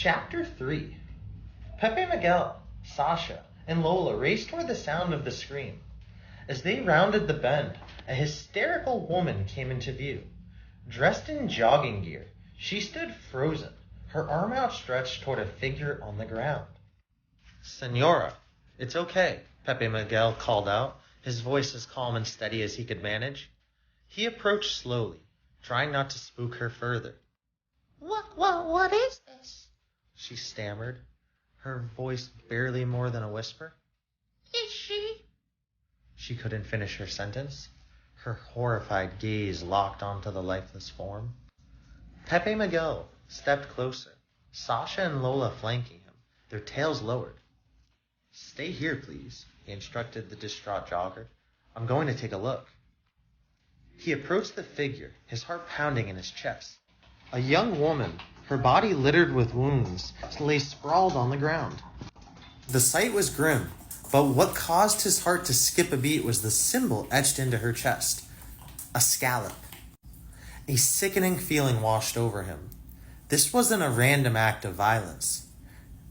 Chapter 3. Pepe Miguel, Sasha, and Lola raced toward the sound of the scream. As they rounded the bend, a hysterical woman came into view. Dressed in jogging gear, she stood frozen, her arm outstretched toward a figure on the ground. "Senora, it's okay," Pepe Miguel called out, his voice as calm and steady as he could manage. He approached slowly, trying not to spook her further. What is this?" she stammered, her voice barely more than a whisper. "Is she?" She couldn't finish her sentence. Her horrified gaze locked onto the lifeless form. Pepe Miguel stepped closer, Sasha and Lola flanking him, their tails lowered. "Stay here, please," he instructed the distraught jogger. "I'm going to take a look." He approached the figure, his heart pounding in his chest. A young woman, her body littered with wounds, lay sprawled on the ground. The sight was grim, but what caused his heart to skip a beat was the symbol etched into her chest. A scallop. A sickening feeling washed over him. This wasn't a random act of violence.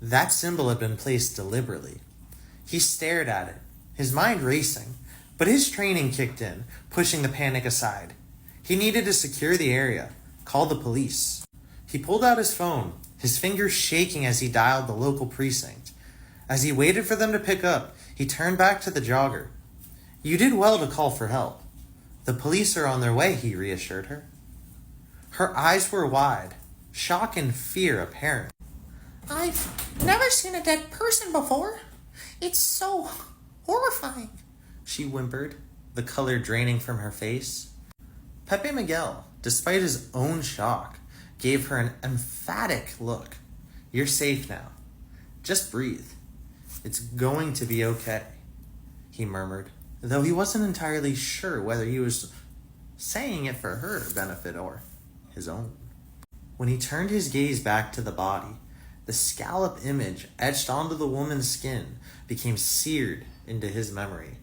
That symbol had been placed deliberately. He stared at it, his mind racing, but his training kicked in, pushing the panic aside. He needed to secure the area, call the police. He pulled out his phone, his fingers shaking as he dialed the local precinct. As he waited for them to pick up, he turned back to the jogger. "You did well to call for help. The police are on their way," he reassured her. Her eyes were wide, shock and fear apparent. "I've never seen a dead person before. It's so horrifying," she whimpered, the color draining from her face. Pepe Miguel, despite his own shock, gave her an emphatic look. "You're safe now. Just breathe. It's going to be okay," he murmured, though he wasn't entirely sure whether he was saying it for her benefit or his own. When he turned his gaze back to the body, the scallop image etched onto the woman's skin became seared into his memory.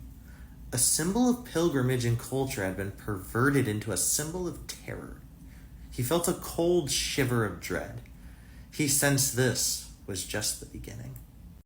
A symbol of pilgrimage and culture had been perverted into a symbol of terror. He felt a cold shiver of dread. He sensed this was just the beginning.